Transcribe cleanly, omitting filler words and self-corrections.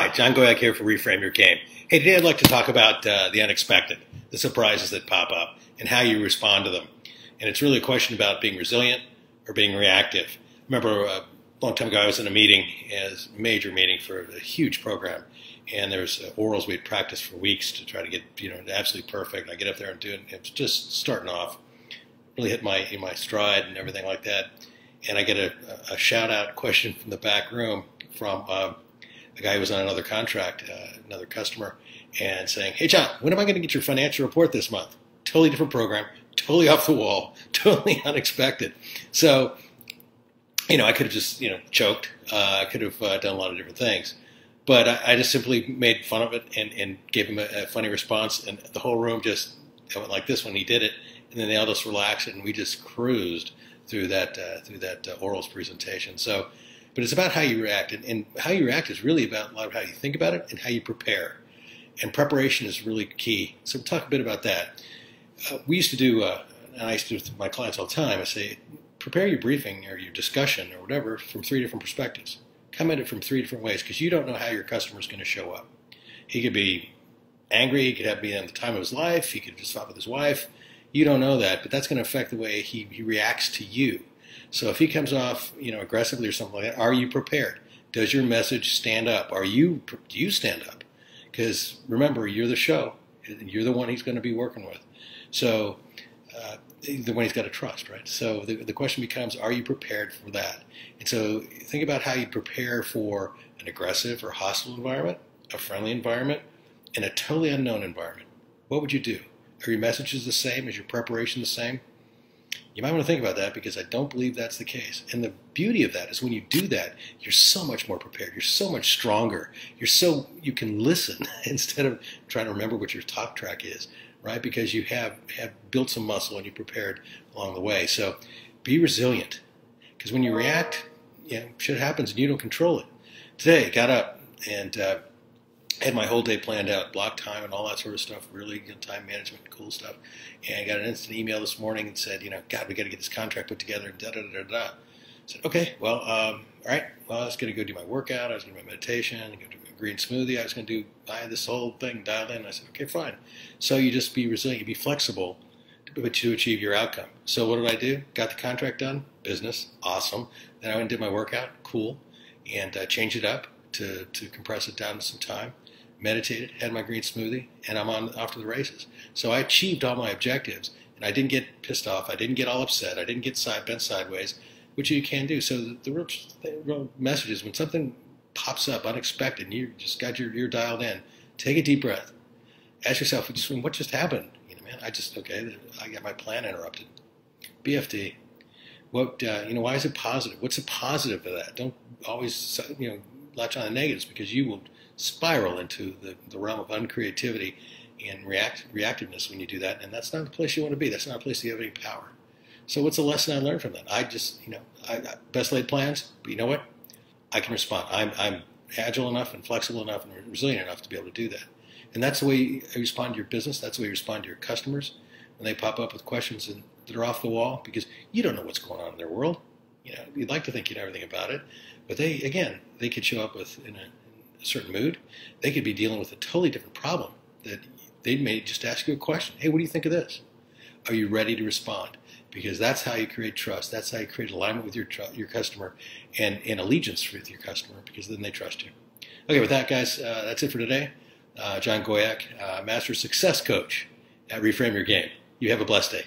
Hi, John Goyak here for Reframe Your Game. Hey, today I'd like to talk about the unexpected, the surprises that pop up, and how you respond to them. And it's really a question about being resilient or being reactive. I remember a long time ago I was in a meeting, a major meeting for a huge program, and there's orals we'd practiced for weeks to try to get absolutely perfect. I get up there and do it, and it was just starting off, really hit my stride and everything like that. And I get a shout-out question from the back room from a guy who was on another contract, another customer, and saying, "Hey, John, when am I going to get your financial report this month?" Totally different program, totally off the wall, totally unexpected. So, I could have just, choked. I could have done a lot of different things. But I just simply made fun of it and gave him a funny response. And the whole room just went like this when he did it. And then they all just relaxed and we just cruised through that orals presentation. So, but it's about how you react, and how you react is really about a lot of how you think about it and how you prepare. And preparation is really key. So we'll talk a bit about that. We used to do, and I used to do with my clients all the time, I say, prepare your briefing or your discussion or whatever from 3 different perspectives. Come at it from 3 different ways, because you don't know how your customer is going to show up. He could be angry, he could be in the time of his life, he could just fought with his wife. You don't know that, but that's going to affect the way he reacts to you. So if he comes off, aggressively or something like that, are you prepared? Does your message stand up? Do you stand up? Because remember, you're the show. You're the one he's going to be working with. So the one he's got to trust, right? So the question becomes, are you prepared for that? And so think about how you prepare for an aggressive or hostile environment, a friendly environment, and a totally unknown environment. What would you do? Are your messages the same? Is your preparation the same? You might want to think about that, because I don't believe that's the case. And the beauty of that is when you do that, you're so much more prepared. You're so much stronger. You can listen instead of trying to remember what your talk track is, right? Because you have built some muscle and you prepared along the way. So be resilient, because when you react, shit happens and you don't control it. Today, I got up and had my whole day planned out, block time and all that sort of stuff, really good time management, cool stuff. And I got an instant email this morning and said, God, we got to get this contract put together, da-da-da-da-da. I said, okay, well, all right, well, I was going to go do my workut, I was going to do my meditation, go do my green smoothie, I had this whole thing dialed in. I said, okay, fine. So you just be resilient, be flexible to achieve your outcome. So what did I do? Got the contract done, business, awesome. Then I went and did my workout, cool, and changed it up to compress it down to some time. Meditated, had my green smoothie, and I'm off to the races. So I achieved all my objectives, and I didn't get pissed off. I didn't get all upset. I didn't get bent sideways, which you can do. So the real message is, when something pops up unexpected and you just got you're dialed in, take a deep breath. Ask yourself, what just happened? Man, I got my plan interrupted. BFD. Why is it positive? What's the positive of that? Don't always, latch on the negatives, because you will spiral into the realm of uncreativity and reactiveness when you do that, and that's not the place you want to be. That's not a place you have any power. So what's the lesson I learned from that? I just, I best laid plans, but you know what? I can respond. I'm agile enough and flexible enough and resilient enough to be able to do that. And that's the way you respond to your business. That's the way you respond to your customers when they pop up with questions that are off the wall, because you don't know what's going on in their world. You'd like to think you know everything about it, but they could show up in a certain mood. They could be dealing with a totally different problem that they may just ask you a question. Hey, what do you think of this? Are you ready to respond? Because that's how you create trust. That's how you create alignment with your customer and allegiance with your customer, because then they trust you. Okay, with that, guys, that's it for today. John Goyak, Master Success Coach at Reframe Your Game. You have a blessed day.